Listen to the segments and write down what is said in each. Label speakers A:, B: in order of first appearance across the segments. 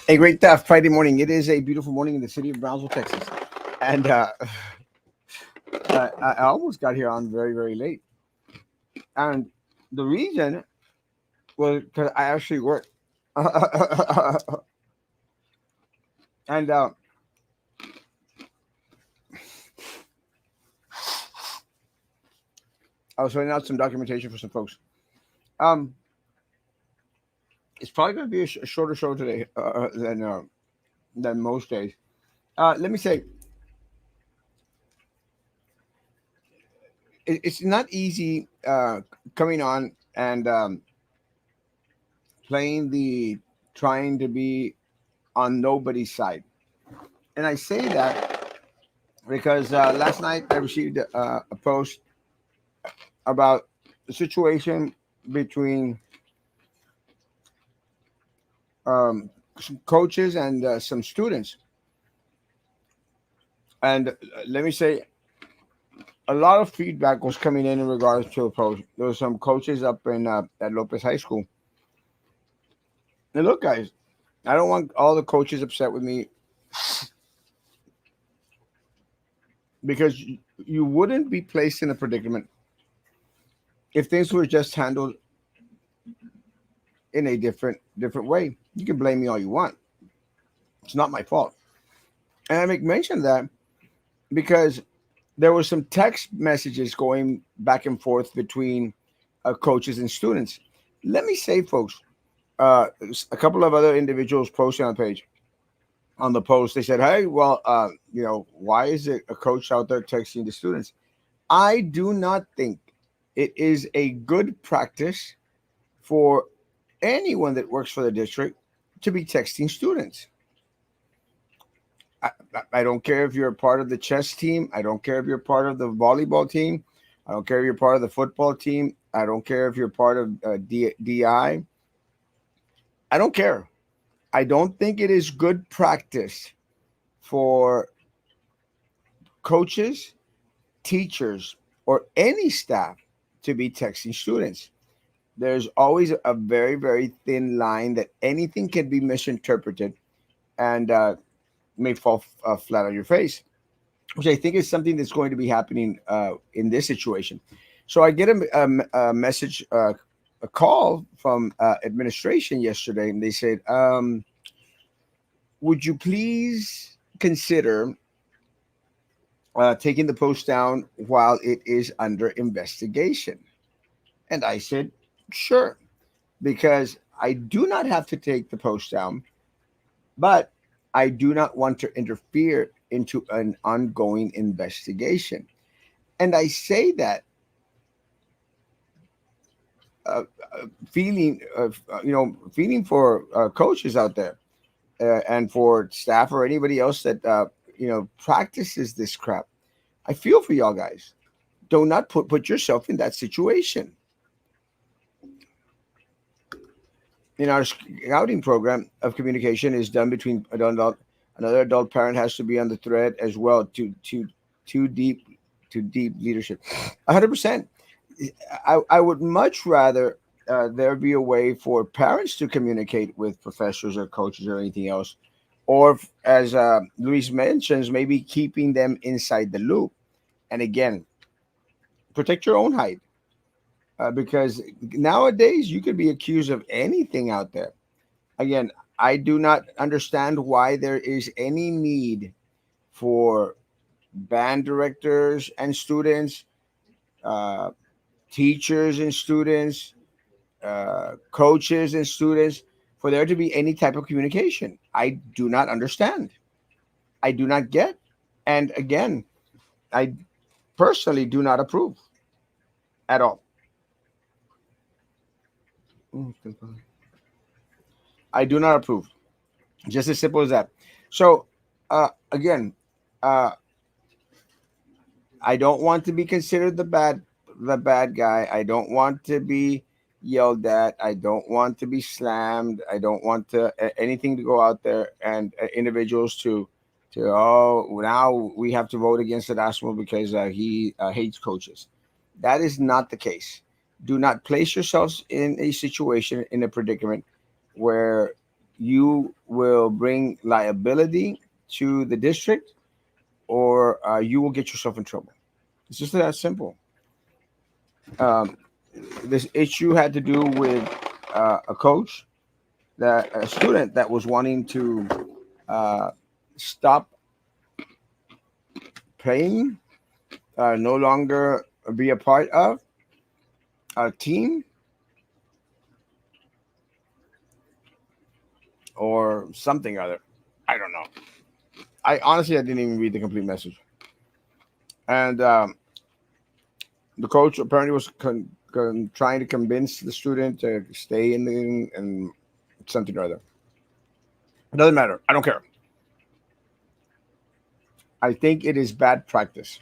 A: A great Friday morning. It is a beautiful morning in the city of Brownsville, Texas, and I almost got here on very, very late. And the reason was because I actually work, and I was filling out some documentation for some folks. Um, it's probably going to be a shorter show today than most days. Let me say, it's not easy coming on and playing the trying to be on nobody's side. And I say that because last night I received a post about the situation between some coaches and some students. And let me say, a lot of feedback was coming in regards to the post. There were some coaches up in at Lopez High School. And look, guys, I don't want all the coaches upset with me because you wouldn't be placed in a predicament if things were just handled in a different way. You can blame me all you want. It's not my fault. And I make mention of that because there were some text messages going back and forth between coaches and students. Let me say, folks, a couple of other individuals posted on the page on the post. They said, "Hey, well, why is it a coach out there texting the students?" I do not think it is a good practice for anyone that works for the district to be texting students. I don't care if you're a part of the chess team. I don't care if you're part of the volleyball team. I don't care if you're part of the football team. I don't care if you're part of DI. I don't care. I don't think it is good practice for coaches, teachers, or any staff to be texting students. There's always a very, very thin line that anything can be misinterpreted and may fall flat on your face, which I think is something that's going to be happening in this situation. So I get a message, a call from administration yesterday, and they said, "Would you please consider taking the post down while it is under investigation?" And I said, "Sure," because I do not have to take the post down, but I do not want to interfere into an ongoing investigation. And I say that feeling for coaches out there and for staff or anybody else that practices this crap. I feel for y'all guys. Do not put yourself in that situation. In our scouting program of communication is done between adult, another adult parent has to be on the thread as well to deep to deep leadership. 100%. I would much rather there be a way for parents to communicate with professors or coaches or anything else, or as Luis mentions, maybe keeping them inside the loop. And again, protect your own hide because nowadays you could be accused of anything out there. Again, I do not understand why there is any need for band directors and students, uh, teachers and students, coaches and students, for there to be any type of communication. I do not understand. I do not get. And again, I personally do not approve at all. I do not approve. Just as simple as that. So, again, uh, I don't want to be considered the bad guy. I don't want to be yelled at. I don't want to be slammed. I don't want anything to go out there and individuals to now we have to vote against Erasmo because he hates coaches. That is not the case. Do not place yourselves in a situation in a predicament where you will bring liability to the district, or you will get yourself in trouble. It's just that simple. Um, this issue had to do with a coach, that a student that was wanting to uh, stop playing, no longer be a part of a team or something other. I don't know. I didn't even read the complete message. And the coach apparently was trying to convince the student to stay in the and something or other. It doesn't matter. I don't care. I think it is bad practice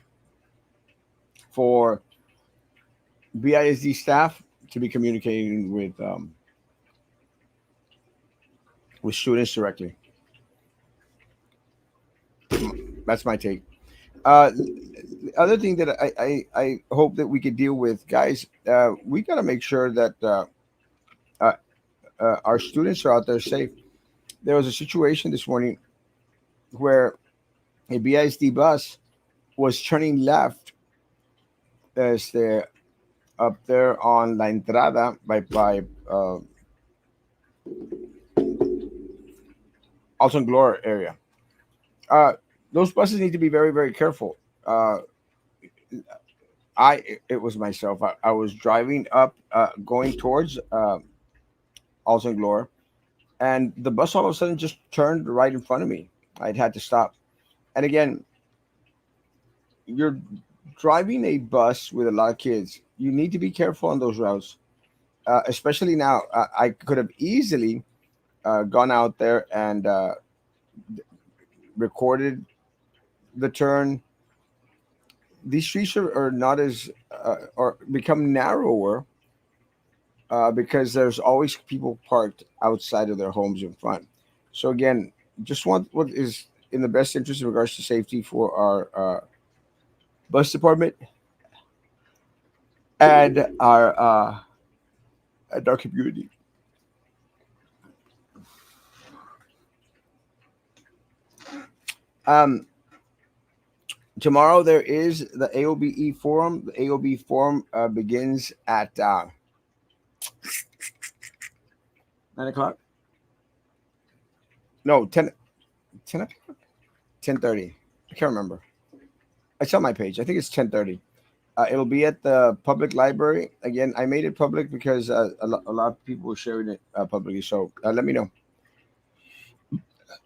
A: for BISD staff to be communicating with students directly. That's my take. The other thing that I hope that we could deal with, guys, we got to make sure that uh, our students are out there safe. There was a situation this morning where a BISD bus was turning left as the up there on La Entrada by Alton Glore area. Uh, those buses need to be very, very careful. Uh, it was myself. I was driving up, going towards Alton Glore, and the bus all of a sudden just turned right in front of me. I'd had to stop. And again, you're driving a bus with a lot of kids. You need to be careful on those routes, especially now. I could have easily gone out there and recorded the turn. These streets are not as or become narrower because there's always people parked outside of their homes in front. So again, just want what is in the best interest in regards to safety for our bus department and our community. Um, Tomorrow there is the AOBE forum. The AOB forum begins at 9 o'clock. No, 10 o'clock. 10:30. I can't remember. It's on my page. I think it's 10:30. It'll be at the public library. Again, I made it public because a lot of people were sharing it publicly. So let me know,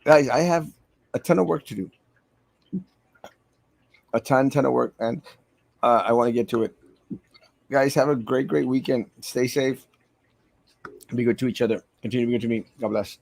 A: guys. I have a ton of work to do. A ton of work, and I want to get to it. Guys, have a great weekend. Stay safe. Be good to each other. Continue to be good to me. God bless.